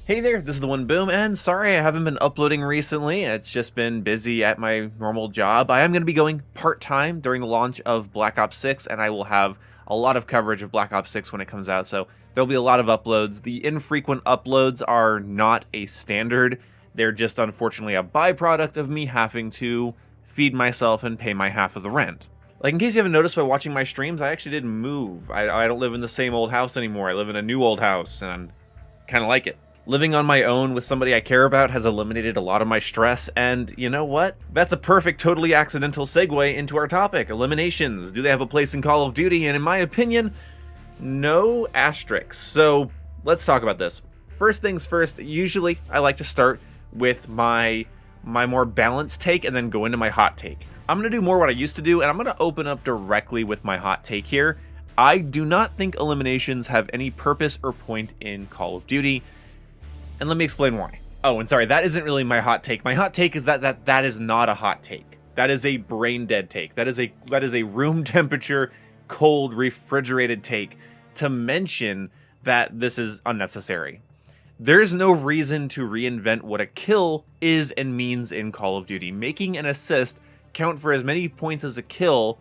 Hey there, this is the One Boom, and sorry I haven't been uploading recently. It's just been busy at my normal job. I am going to be going part-time during the launch of Black Ops 6, and I will have a lot of coverage of Black Ops 6 when it comes out, so there'll be a lot of uploads. The infrequent uploads are not a standard. They're just unfortunately a byproduct of me having to feed myself and pay my half of the rent. Like, in case you haven't noticed by watching my streams, I actually did move. I don't live in the same old house anymore. I live in a new old house, and I kind of like it. Living on my own with somebody I care about has eliminated a lot of my stress, and you know what? That's a perfect, totally accidental segue into our topic, eliminations. Do they have a place in Call of Duty? And in my opinion, no asterisks. So let's talk about this. First things first, usually I like to start with my more balanced take and then go into my hot take. I'm going to do more what I used to do, and I'm going to open up directly with my hot take here. I do not think eliminations have any purpose or point in Call of Duty. And let me explain why. Oh, and sorry, that isn't really my hot take. My hot take is that is not a hot take. That is a brain dead take. That is a room temperature, cold, refrigerated take to mention that this is unnecessary. There's no reason to reinvent what a kill is and means in Call of Duty. Making an assist count for as many points as a kill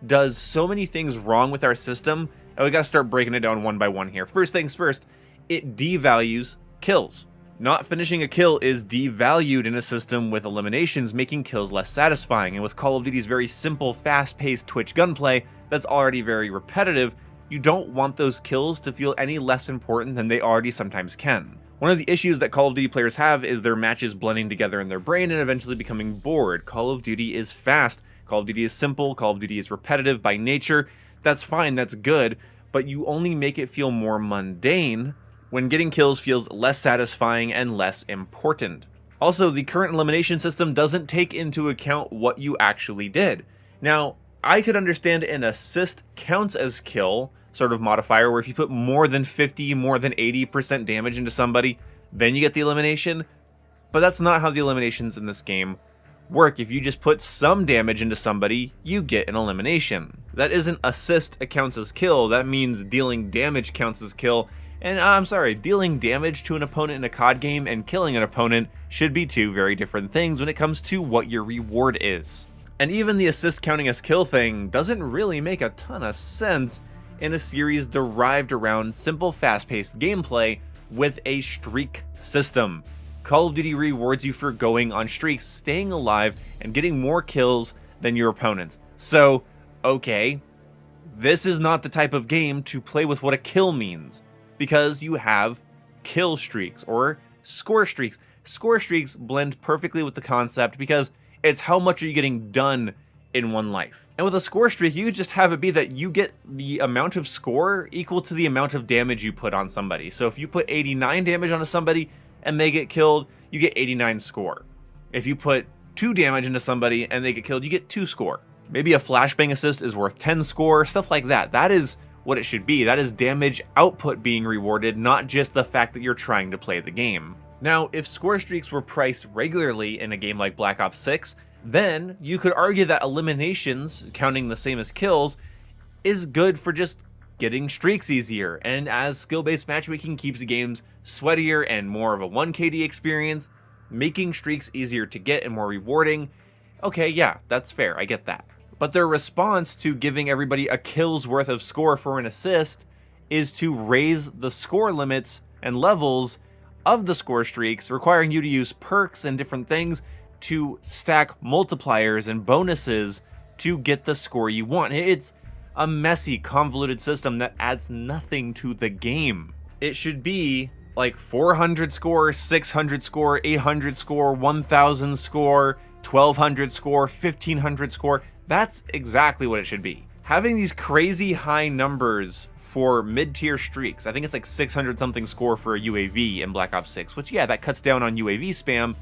does so many things wrong with our system, and we gotta start breaking it down one by one here. First things first, it devalues kills. Not finishing a kill is devalued in a system with eliminations, making kills less satisfying. And with Call of Duty's very simple, fast-paced Twitch gunplay that's already very repetitive, you don't want those kills to feel any less important than they already sometimes can. One of the issues that Call of Duty players have is their matches blending together in their brain and eventually becoming bored. Call of Duty is fast, Call of Duty is simple, Call of Duty is repetitive by nature. That's fine, that's good, but you only make it feel more mundane when getting kills feels less satisfying and less important. Also, the current elimination system doesn't take into account what you actually did. Now, I could understand an assist counts as kill sort of modifier where if you put more than 50, more than 80% damage into somebody, then you get the elimination, but that's not how the eliminations in this game work. If you just put some damage into somebody, you get an elimination. That isn't assist counts as kill, that means dealing damage counts as kill. And I'm sorry, dealing damage to an opponent in a COD game and killing an opponent should be two very different things when it comes to what your reward is. And even the assist counting as kill thing doesn't really make a ton of sense in a series derived around simple fast-paced gameplay with a streak system. Call of Duty rewards you for going on streaks, staying alive, and getting more kills than your opponents. So, okay, this is not the type of game to play with what a kill means, because you have kill streaks or score streaks. Score streaks blend perfectly with the concept because it's how much are you getting done in one life. And with a score streak, you just have it be that you get the amount of score equal to the amount of damage you put on somebody. So if you put 89 damage onto somebody and they get killed, you get 89 score. If you put 2 damage into somebody and they get killed, you get 2 score. Maybe a flashbang assist is worth 10 score, stuff like that. That is what it should be. That is damage output being rewarded, not just the fact that you're trying to play the game. Now, if score streaks were priced regularly in a game like Black Ops 6, then you could argue that eliminations, counting the same as kills, is good for just getting streaks easier. And as skill-based matchmaking keeps the games sweatier and more of a 1KD experience, making streaks easier to get and more rewarding, okay, yeah, that's fair, I get that. But their response to giving everybody a kill's worth of score for an assist is to raise the score limits and levels of the score streaks, requiring you to use perks and different things to stack multipliers and bonuses to get the score you want. It's a messy, convoluted system that adds nothing to the game. It should be like 400 score, 600 score, 800 score, 1000 score, 1200 score, 1500 score. That's exactly what it should be. Having these crazy high numbers for mid-tier streaks, I think it's like 600 something score for a UAV in Black Ops 6, which yeah, that cuts down on UAV spam,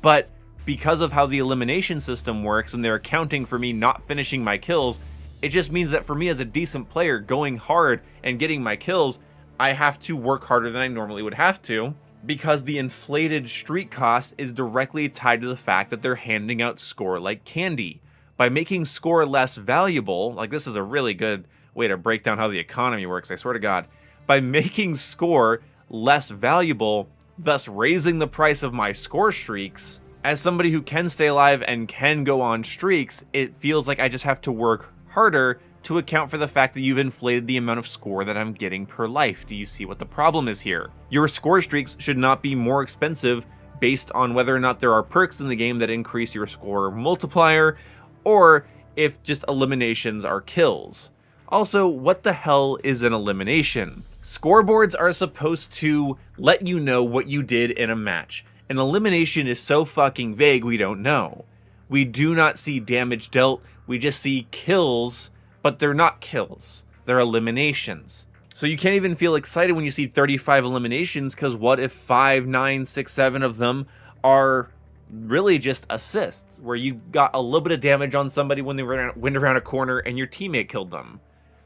but because of how the elimination system works and they're accounting for me not finishing my kills, it just means that for me as a decent player going hard and getting my kills, I have to work harder than I normally would have to, because the inflated streak cost is directly tied to the fact that they're handing out score like candy. By making score less valuable, like this is a really good way to break down how the economy works, I swear to God. By making score less valuable, thus raising the price of my score streaks. As somebody who can stay alive and can go on streaks, it feels like I just have to work harder to account for the fact that you've inflated the amount of score that I'm getting per life. Do you see what the problem is here? Your score streaks should not be more expensive based on whether or not there are perks in the game that increase your score multiplier, or if just eliminations are kills. Also, what the hell is an elimination? Scoreboards are supposed to let you know what you did in a match. An elimination is so fucking vague, we don't know. We do not see damage dealt, we just see kills, but they're not kills, they're eliminations. So you can't even feel excited when you see 35 eliminations, because what if 5, 9, 6, 7 of them are really just assists, where you got a little bit of damage on somebody when they went around a corner and your teammate killed them.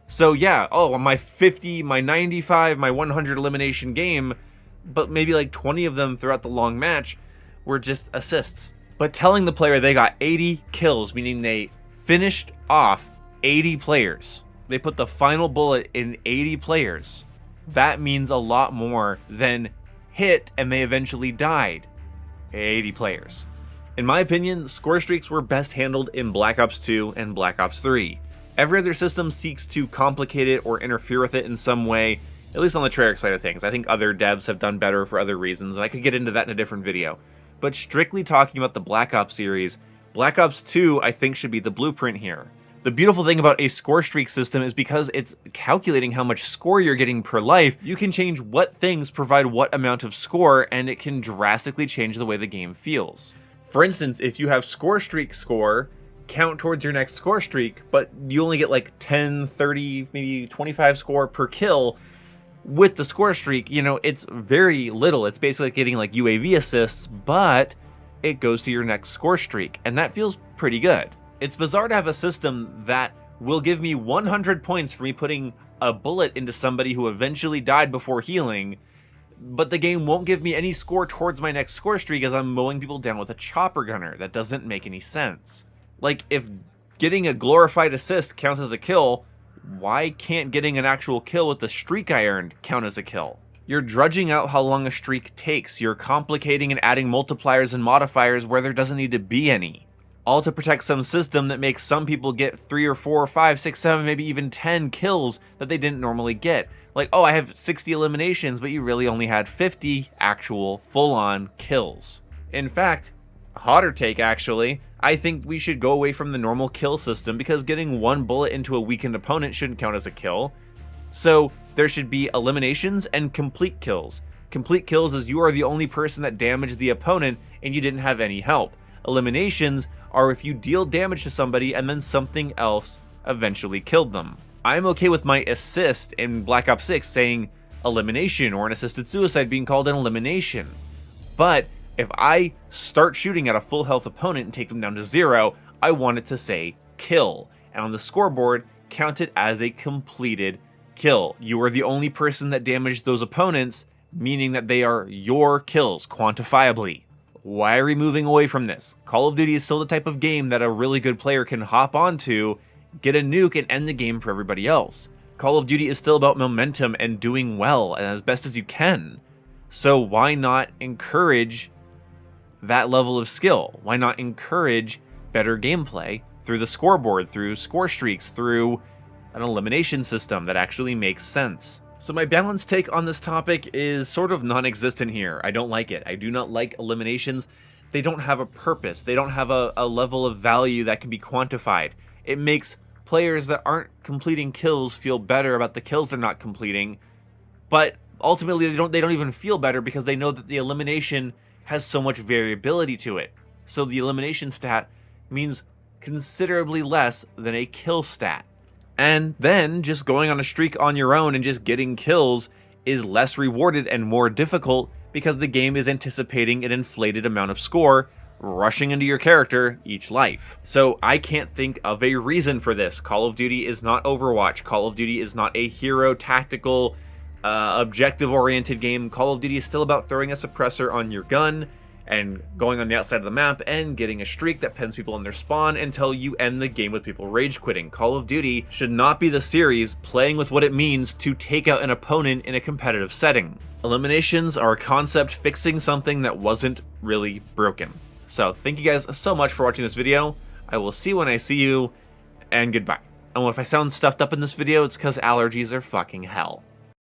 So yeah, oh, my 50, my 95, my 100 elimination game, but maybe like 20 of them throughout the long match were just assists. But telling the player they got 80 kills, meaning they finished off 80 players, they put the final bullet in 80 players, that means a lot more than hit and they eventually died. 80 players. In my opinion, score streaks were best handled in Black Ops 2 and Black Ops 3. Every other system seeks to complicate it or interfere with it in some way, at least on the Treyarch side of things. I think other devs have done better for other reasons, and I could get into that in a different video. But strictly talking about the Black Ops series, Black Ops 2 I think should be the blueprint here. The beautiful thing about a score streak system is because it's calculating how much score you're getting per life, you can change what things provide what amount of score, and it can drastically change the way the game feels. For instance, if you have score streak score, count towards your next score streak, but you only get like 10, 30, maybe 25 score per kill with the score streak, you know, it's very little. It's basically like getting like UAV assists, but it goes to your next score streak, and that feels pretty good. It's bizarre to have a system that will give me 100 points for me putting a bullet into somebody who eventually died before healing, but the game won't give me any score towards my next score streak as I'm mowing people down with a chopper gunner. That doesn't make any sense. Like, if getting a glorified assist counts as a kill, why can't getting an actual kill with the streak I earned count as a kill? You're drudging out how long a streak takes. You're complicating and adding multipliers and modifiers where there doesn't need to be any. All to protect some system that makes some people get 3 or 4 or 5, 6, 7, maybe even 10 kills that they didn't normally get. Like, oh, I have 60 eliminations, but you really only had 50 actual full-on kills. In fact, a hotter take actually, I think we should go away from the normal kill system because getting one bullet into a weakened opponent shouldn't count as a kill. So there should be eliminations and complete kills. Complete kills is you are the only person that damaged the opponent and you didn't have any help. Eliminations are if you deal damage to somebody and then something else eventually killed them. I'm okay with my assist in Black Ops 6 saying elimination or an assisted suicide being called an elimination. But if I start shooting at a full health opponent and take them down to 0, I want it to say kill. And on the scoreboard, count it as a completed kill. You are the only person that damaged those opponents, meaning that they are your kills quantifiably. Why are we moving away from this? Call of Duty is still the type of game that a really good player can hop onto, get a nuke, and end the game for everybody else. Call of Duty is still about momentum and doing well and as best as you can. So why not encourage that level of skill? Why not encourage better gameplay through the scoreboard, through score streaks, through an elimination system that actually makes sense? So my balanced take on this topic is sort of non-existent here. I don't like it. I do not like eliminations. They don't have a purpose. They don't have a level of value that can be quantified. It makes players that aren't completing kills feel better about the kills they're not completing, but ultimately they don't even feel better because they know that the elimination has so much variability to it. So the elimination stat means considerably less than a kill stat. And then just going on a streak on your own and just getting kills is less rewarded and more difficult because the game is anticipating an inflated amount of score rushing into your character each life. So I can't think of a reason for this. Call of Duty is not Overwatch. Call of Duty is not a hero tactical objective-oriented game. Call of Duty is still about throwing a suppressor on your gun and going on the outside of the map and getting a streak that pins people in their spawn until you end the game with people rage quitting. Call of Duty should not be the series playing with what it means to take out an opponent in a competitive setting. Eliminations are a concept fixing something that wasn't really broken. So thank you guys so much for watching this video. I will see you when I see you, and goodbye. And if I sound stuffed up in this video, it's because allergies are fucking hell.